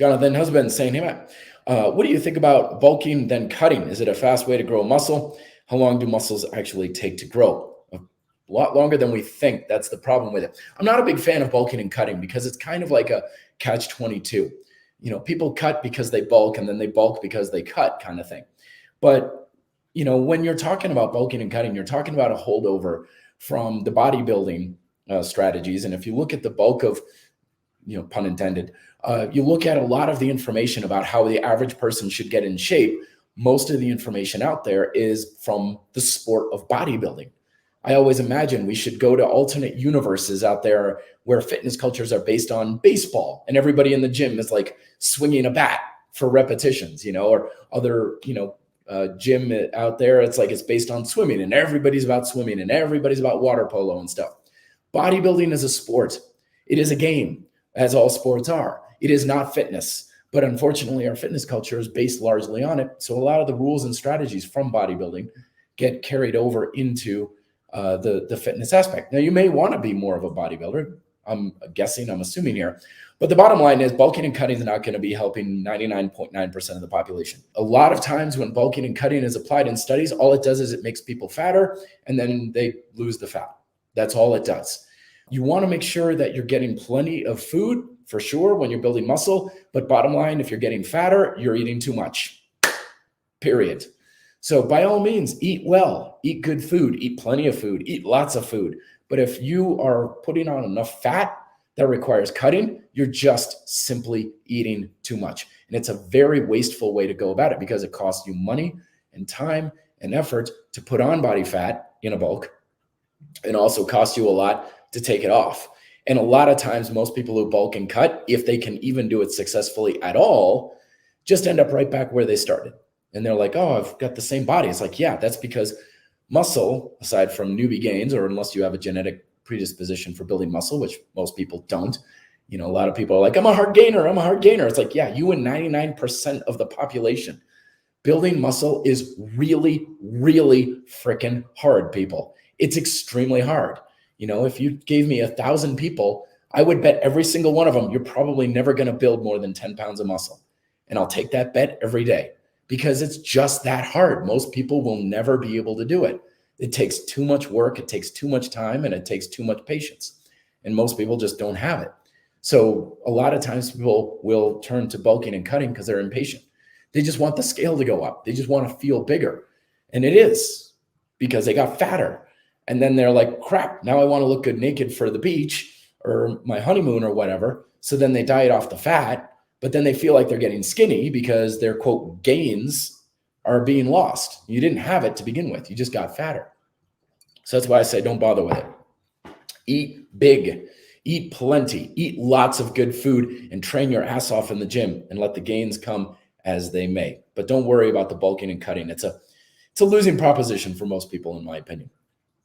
Jonathan Husband saying, hey, Matt, what do you think about bulking then cutting? Is it a fast way to grow muscle? How long do muscles actually take to grow? A lot longer than we think. That's the problem with it. I'm not a big fan of bulking and cutting because it's kind of like a catch-22. People cut because they bulk and then they bulk because they cut kind of thing. But, when you're talking about bulking and cutting, you're talking about a holdover from the bodybuilding strategies. And if you look at the bulk of, pun intended, you look at a lot of the information about how the average person should get in shape. Most of the information out there is from the sport of bodybuilding. I always imagine we should go to alternate universes out there where fitness cultures are based on baseball and everybody in the gym is like swinging a bat for repetitions, or other, gym out there. It's like it's based on swimming and everybody's about swimming and everybody's about water polo and stuff. Bodybuilding is a sport. It is a game, as all sports are. It is not fitness. But unfortunately, our fitness culture is based largely on it. So a lot of the rules and strategies from bodybuilding get carried over into the fitness aspect. Now, you may want to be more of a bodybuilder. I'm assuming here. But the bottom line is bulking and cutting is not going to be helping 99.9% of the population. A lot of times when bulking and cutting is applied in studies, all it does is it makes people fatter and then they lose the fat. That's all it does. You want to make sure that you're getting plenty of food for sure when you're building muscle. But bottom line, if you're getting fatter, you're eating too much, period. So by all means, eat well, eat good food, eat plenty of food, eat lots of food. But if you are putting on enough fat that requires cutting, you're just simply eating too much. And it's a very wasteful way to go about it because it costs you money and time and effort to put on body fat in a bulk, and also costs you a lot to take it off. And a lot of times, most people who bulk and cut, if they can even do it successfully at all, just end up right back where they started. And they're like, oh, I've got the same body. It's like, yeah, that's because muscle, aside from newbie gains, or unless you have a genetic predisposition for building muscle, which most people don't. A lot of people are like, I'm a hard gainer. It's like, yeah, you and 99% of the population. Building muscle is really, really freaking hard, people. It's extremely hard. If you gave me 1,000 people, I would bet every single one of them, you're probably never going to build more than 10 pounds of muscle. And I'll take that bet every day because it's just that hard. Most people will never be able to do it. It takes too much work. It takes too much time and it takes too much patience. And most people just don't have it. So a lot of times people will turn to bulking and cutting because they're impatient. They just want the scale to go up. They just want to feel bigger. And it is because they got fatter. And then they're like, crap, now I want to look good naked for the beach or my honeymoon or whatever. So then they diet off the fat, but then they feel like they're getting skinny because their quote gains are being lost. You didn't have it to begin with. You just got fatter. So that's why I say don't bother with it. Eat big, eat plenty, eat lots of good food and train your ass off in the gym and let the gains come as they may. But don't worry about the bulking and cutting. It's a losing proposition for most people, in my opinion.